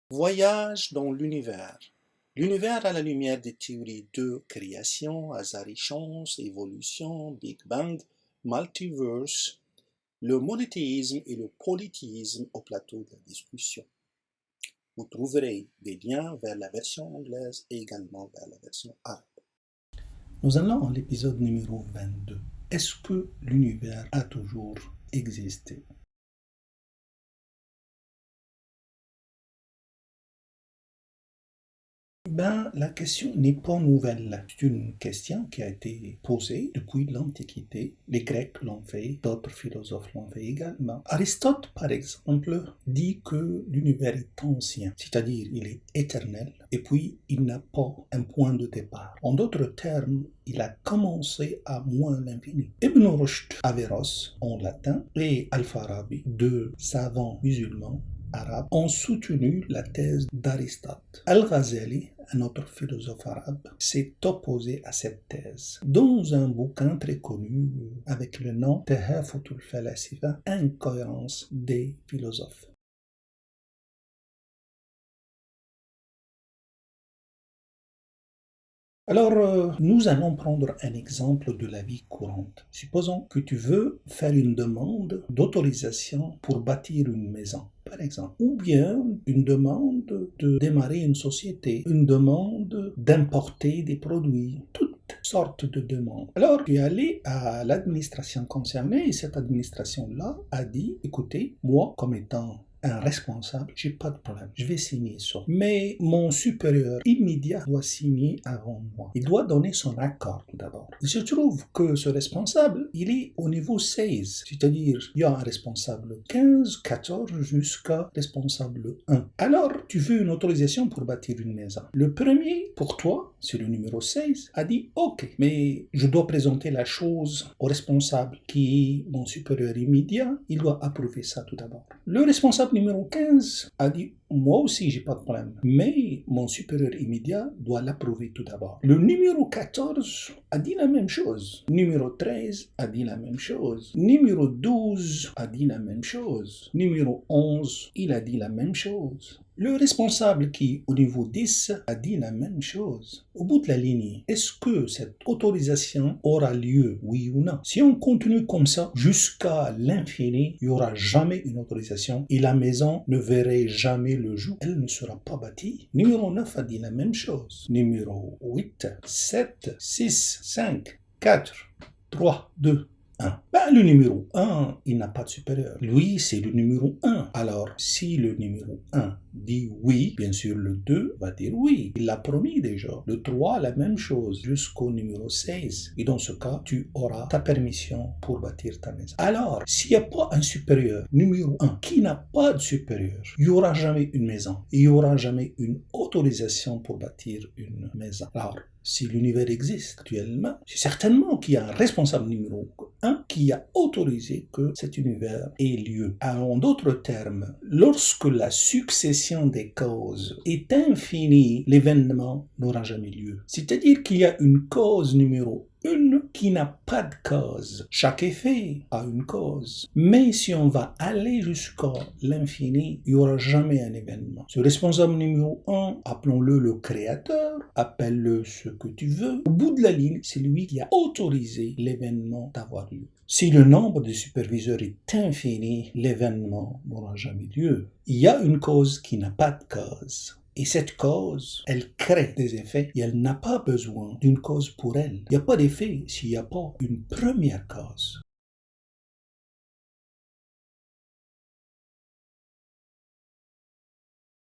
Voyage dans l'univers. L'univers à la lumière des théories de création, hasard et chance, évolution, Big Bang, multiverse, le monothéisme et le polythéisme au plateau de la discussion. Vous trouverez des liens vers la version anglaise et également vers la version arabe. Nous allons à l'épisode numéro 22. Est-ce que l'univers a toujours existé? La question n'est pas nouvelle. C'est une question qui a été posée depuis l'Antiquité. Les Grecs l'ont fait, d'autres philosophes l'ont fait également. Aristote, par exemple, dit que l'univers est ancien, c'est-à-dire il est éternel, et puis il n'a pas un point de départ. En d'autres termes, il a commencé à moins l'infini. Ibn Rushd, Averroès en latin, et Al-Farabi, deux savants musulmans arabes, ont soutenu la thèse d'Aristote. Al-Ghazali, un autre philosophe arabe, s'est opposé à cette thèse. Dans un bouquin très connu avec le nom Tahafutul Falasifa, incohérence des philosophes. Alors, nous allons prendre un exemple de la vie courante. Supposons que tu veux faire une demande d'autorisation pour bâtir une maison, par exemple, ou bien une demande de démarrer une société, une demande d'importer des produits, toutes sortes de demandes. Alors, tu es allé à l'administration concernée et cette administration-là a dit, écoutez, moi, comme étant un responsable, j'ai pas de problème, je vais signer ça. Mais mon supérieur immédiat doit signer avant moi. Il doit donner son accord tout d'abord. Il se trouve que ce responsable, il est au niveau 16, c'est-à-dire il y a un responsable 15, 14 jusqu'à responsable 1. Alors, tu veux une autorisation pour bâtir une maison. Le premier, pour toi, c'est le numéro 16, a dit ok, mais je dois présenter la chose au responsable qui est mon supérieur immédiat, il doit approuver ça tout d'abord. Le responsable numéro 15 a dit moi aussi j'ai pas de problème, mais mon supérieur immédiat doit l'approuver tout d'abord. Le numéro 14 a dit la même chose. Numéro 13 a dit la même chose. Numéro 12 a dit la même chose. Numéro 11, il a dit la même chose. Le responsable qui, au niveau 10, a dit la même chose. Au bout de la ligne, est-ce que cette autorisation aura lieu, oui ou non? Si on continue comme ça jusqu'à l'infini, il n'y aura jamais une autorisation et la maison ne verrait jamais le jour. Elle ne sera pas bâtie. Numéro 9 a dit la même chose. Numéro 8, 7, 6, 5, 4, 3, 2, 1. Le numéro 1, il n'a pas de supérieur. Lui, c'est le numéro 1. Alors, si le numéro 1 dit oui, bien sûr, le 2 va dire oui. Il l'a promis déjà. Le 3, la même chose, jusqu'au numéro 16. Et dans ce cas, tu auras ta permission pour bâtir ta maison. Alors, s'il n'y a pas un supérieur, numéro 1, qui n'a pas de supérieur, il n'y aura jamais une maison. Il n'y aura jamais une autorisation pour bâtir une maison. Alors, si l'univers existe actuellement, c'est certainement qu'il y a un responsable numéro 1 qui a autorisé que cet univers ait lieu. En d'autres termes, lorsque la succession des causes est infinie, l'événement n'aura jamais lieu. C'est-à-dire qu'il y a une cause numéro 1 qui n'a pas de cause. Chaque effet a une cause. Mais si on va aller jusqu'à l'infini, il n'y aura jamais un événement. Ce responsable numéro 1, appelons-le le créateur, appelle-le ce que tu veux. Au bout de la ligne, c'est lui qui a autorisé l'événement d'avoir lieu. Si le nombre de superviseurs est infini, l'événement n'aura jamais lieu. Il y a une cause qui n'a pas de cause. Et cette cause, elle crée des effets et elle n'a pas besoin d'une cause pour elle. Il n'y a pas d'effet s'il n'y a pas une première cause.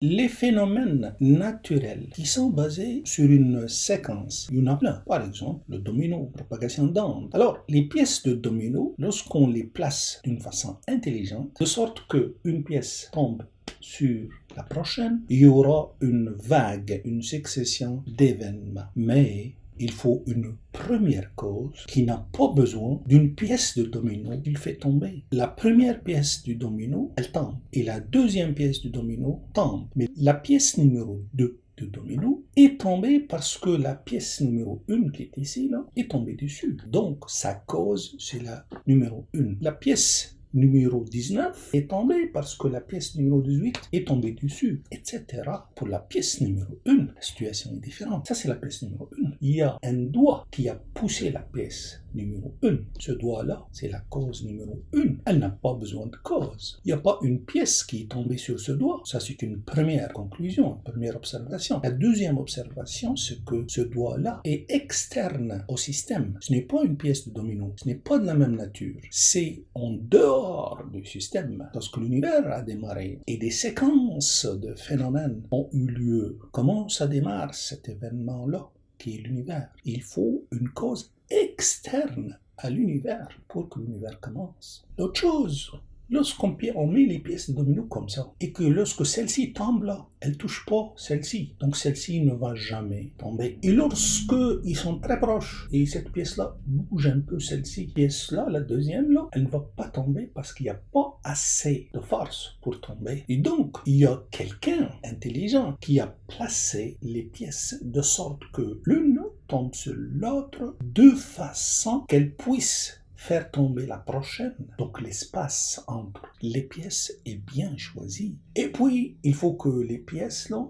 Les phénomènes naturels qui sont basés sur une séquence, il y en a plein. Par exemple, le domino, propagation d'ondes. Alors, les pièces de domino, lorsqu'on les place d'une façon intelligente, de sorte qu'une pièce tombe sur la prochaine, il y aura une vague, une succession d'événements. Mais il faut une première cause qui n'a pas besoin d'une pièce de domino qu'il fait tomber. La première pièce du domino, elle tombe. Et la deuxième pièce du domino tombe. Mais la pièce numéro 2 de domino est tombée parce que la pièce numéro 1 qui est ici, là, est tombée dessus. Donc, sa cause, c'est la numéro 1. La pièce numéro 19 est tombée parce que la pièce numéro 18 est tombée dessus, etc. Pour la pièce numéro 1, la situation est différente. Ça, c'est la pièce numéro 1. Il y a un doigt qui a poussé la pièce numéro 1. Ce doigt-là, c'est la cause numéro 1. Elle n'a pas besoin de cause. Il n'y a pas une pièce qui est tombée sur ce doigt. Ça, c'est une première conclusion, une première observation. La deuxième observation, c'est que ce doigt-là est externe au système. Ce n'est pas une pièce de domino. Ce n'est pas de la même nature. C'est en dehors du système. Lorsque l'univers a démarré et des séquences de phénomènes ont eu lieu, comment ça démarre cet événement-là qui est l'univers? Il faut une cause externe à l'univers pour que l'univers commence. L'autre chose, lorsqu'on met les pièces de domino comme ça, et que lorsque celle-ci tombe là, elle ne touche pas celle-ci, donc celle-ci ne va jamais tomber. Et lorsque ils sont très proches, et cette pièce-là bouge un peu celle-ci, pièce-là, la deuxième là, elle ne va pas tomber parce qu'il n'y a pas assez de force pour tomber. Et donc, il y a quelqu'un intelligent qui a placé les pièces de sorte que l'une tombe sur l'autre de façon qu'elle puisse faire tomber la prochaine. Donc l'espace entre les pièces est bien choisi. Et puis, il faut que les pièces, là,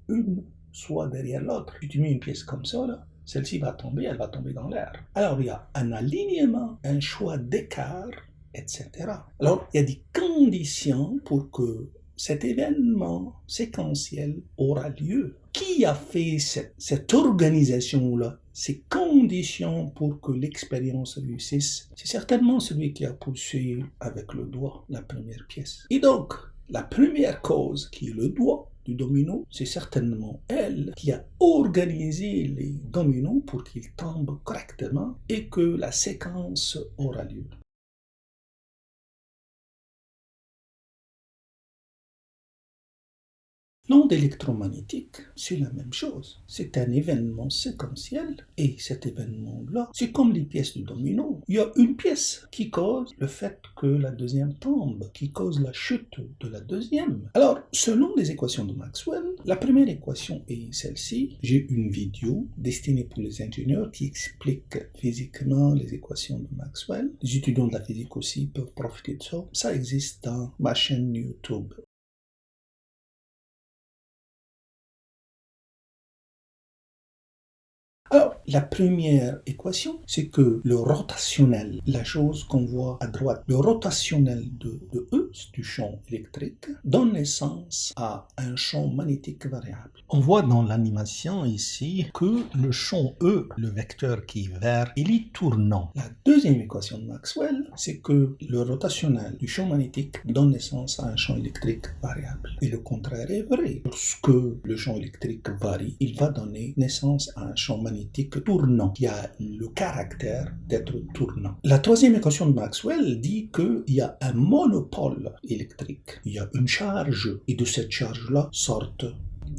une soit derrière l'autre. Si tu mets une pièce comme ça, là, celle-ci va tomber, elle va tomber dans l'air. Alors, il y a un alignement, un choix d'écart, etc. Alors, il y a des conditions pour que cet événement séquentiel aura lieu. Qui a fait cette organisation-là, ces conditions pour que l'expérience réussisse? C'est certainement celui qui a poussé avec le doigt la première pièce. Et donc, la première cause, qui est le doigt du domino, c'est certainement elle qui a organisé les dominos pour qu'ils tombent correctement et que la séquence aura lieu. L'onde électromagnétique, c'est la même chose. C'est un événement séquentiel et cet événement-là, c'est comme les pièces du domino. Il y a une pièce qui cause le fait que la deuxième tombe, qui cause la chute de la deuxième. Alors, selon les équations de Maxwell, la première équation est celle-ci. J'ai une vidéo destinée pour les ingénieurs qui explique physiquement les équations de Maxwell. Les étudiants de la physique aussi peuvent profiter de ça. Ça existe dans ma chaîne YouTube. Alors, la première équation, c'est que le rotationnel, la chose qu'on voit à droite, le rotationnel de E, du champ électrique, donne naissance à un champ magnétique variable. On voit dans l'animation ici que le champ E, le vecteur qui est vert, il est tournant. La deuxième équation de Maxwell, c'est que le rotationnel du champ magnétique donne naissance à un champ électrique variable. Et le contraire est vrai. Lorsque le champ électrique varie, il va donner naissance à un champ magnétique tournant, qui a le caractère d'être tournant. La troisième équation de Maxwell dit qu'il y a un monopôle électrique. Il y a une charge, et de cette charge-là sortent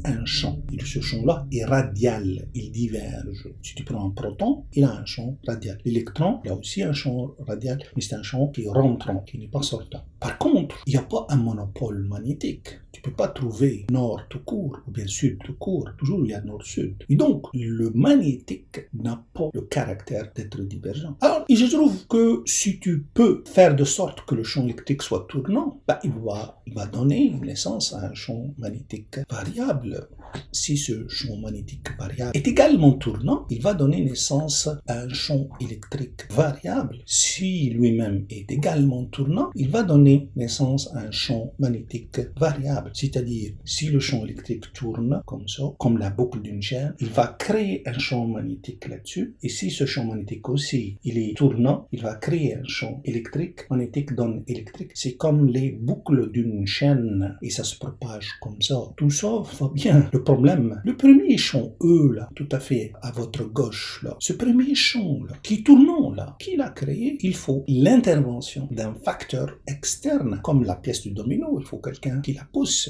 un champ. Et ce champ-là est radial, il diverge. Si tu prends un proton, il a un champ radial. L'électron, il a aussi un champ radial, mais c'est un champ qui est rentrant, qui n'est pas sortant. Par contre, il n'y a pas un monopôle magnétique. Tu ne peux pas trouver nord tout court, ou bien sud tout court. Toujours il y a nord-sud. Et donc, le magnétique n'a pas le caractère d'être divergent. Alors, et je trouve que si tu peux faire de sorte que le champ électrique soit tournant, il va donner naissance à un champ magnétique variable. Si ce champ magnétique variable est également tournant, il va donner naissance à un champ électrique variable. Si lui-même est également tournant, il va donner naissance à un champ magnétique variable. C'est-à-dire, si le champ électrique tourne comme ça, comme la boucle d'une chaîne, il va créer un champ magnétique là-dessus. Et si ce champ magnétique aussi, il est tournant, il va créer un champ électrique. Magnétique donne électrique. C'est comme les boucles d'une chaîne et ça se propage comme ça. Tout ça va bien. Le problème, le premier champ E là, tout à fait à votre gauche là, ce premier champ là, qui est tournant là, qui l'a créé, il faut l'intervention d'un facteur externe, comme la pièce du domino, il faut quelqu'un qui la pousse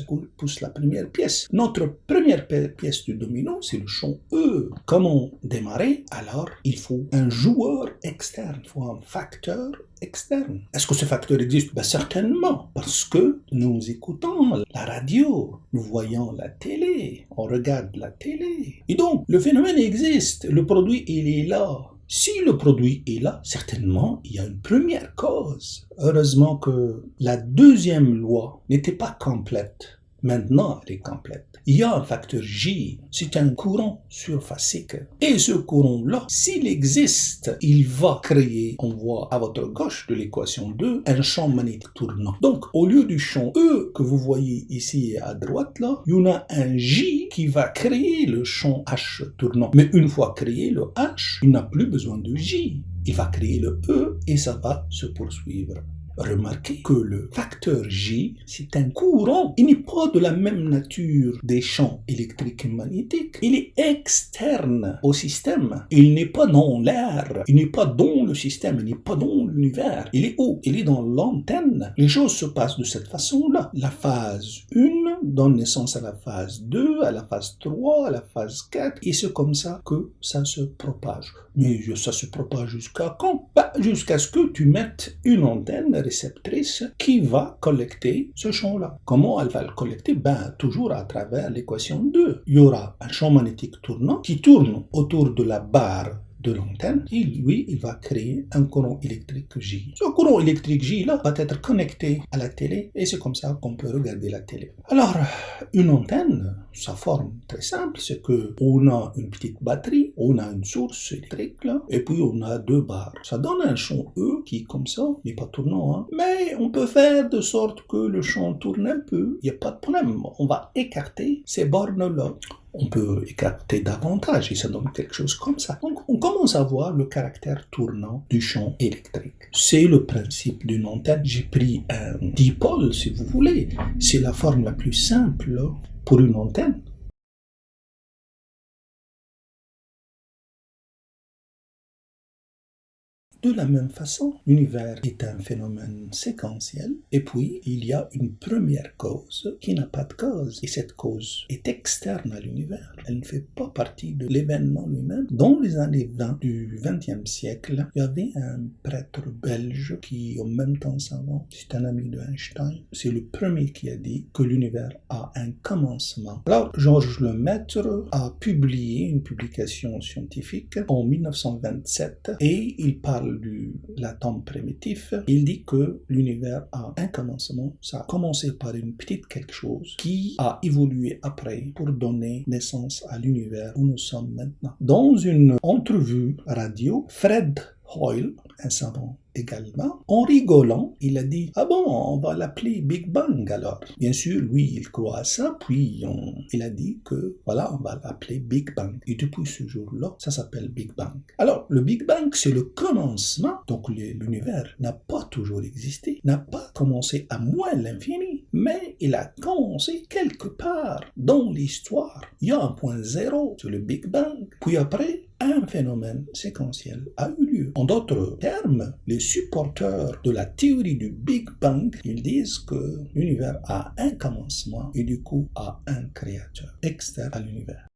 la première pièce. Notre première pièce du domino, c'est le champ E. Comment démarrer? Alors, il faut un joueur externe, il faut un facteur externe. Est-ce que ce facteur existe? Certainement, parce que nous écoutons la radio, nous voyons la télé, on regarde la télé. Et donc, le phénomène existe, le produit, il est là. Si le produit est là, certainement, il y a une première cause. Heureusement que la deuxième loi n'était pas complète. Maintenant, elle est complète. Il y a un facteur J, c'est un courant surfacique. Et ce courant-là, s'il existe, il va créer, on voit à votre gauche de l'équation 2, un champ magnétique tournant. Donc, au lieu du champ E que vous voyez ici à droite, là, il y en a un J qui va créer le champ H tournant. Mais une fois créé le H, il n'a plus besoin de J. Il va créer le E et ça va se poursuivre. Remarquez que le facteur J, c'est un courant. Il n'est pas de la même nature des champs électriques et magnétiques. Il est externe au système. Il n'est pas dans l'air. Il n'est pas dans le système. Il n'est pas dans l'univers. Il est où? Il est dans l'antenne. Les choses se passent de cette façon-là. La phase 1 donne naissance à la phase 2, à la phase 3, à la phase 4. Et c'est comme ça que ça se propage. Mais ça se propage jusqu'à quand? Jusqu'à ce que tu mettes une antenne réceptrice qui va collecter ce champ-là. Comment elle va le collecter? Toujours à travers l'équation 2. Il y aura un champ magnétique tournant qui tourne autour de la barre de l'antenne, et lui, il va créer un courant électrique J. Ce courant électrique J-là va être connecté à la télé, et c'est comme ça qu'on peut regarder la télé. Alors, une antenne, sa forme très simple, c'est que on a une petite batterie, on a une source électrique, là, et puis on a deux barres. Ça donne un champ E qui, comme ça, n'est pas tournant, hein. Mais on peut faire de sorte que le champ tourne un peu, il n'y a pas de problème. On va écarter ces bornes-là. On peut écarter davantage et ça donne quelque chose comme ça. Donc, on commence à voir le caractère tournant du champ électrique. C'est le principe d'une antenne. J'ai pris un dipôle, si vous voulez. C'est la forme la plus simple pour une antenne. De la même façon, l'univers est un phénomène séquentiel, et puis il y a une première cause qui n'a pas de cause, et cette cause est externe à l'univers. Elle ne fait pas partie de l'événement lui-même. Dans les années 20 du XXe siècle, il y avait un prêtre belge qui, en même temps savant, c'est un ami de Einstein, c'est le premier qui a dit que l'univers a un commencement. Alors, Georges Lemaître a publié une publication scientifique en 1927, et il parle de l'atome primitif. Il dit que l'univers a un commencement. Ça a commencé par une petite quelque chose qui a évolué après pour donner naissance à l'univers où nous sommes maintenant. Dans une entrevue radio, Fred Hoyle, un savant également, en rigolant, il a dit « Ah bon, on va l'appeler Big Bang alors ». Bien sûr, lui, il croit à ça, puis il a dit que voilà, on va l'appeler Big Bang. Et depuis ce jour-là, ça s'appelle Big Bang. Alors, le Big Bang, c'est le commencement. Donc, l'univers n'a pas toujours existé, n'a pas commencé à moins l'infini, mais il a commencé quelque part dans l'histoire. Il y a un point zéro, c'est le Big Bang. Puis après, un phénomène séquentiel a eu lieu. En d'autres termes, les supporters de la théorie du Big Bang, ils disent que l'univers a un commencement et du coup a un créateur externe à l'univers.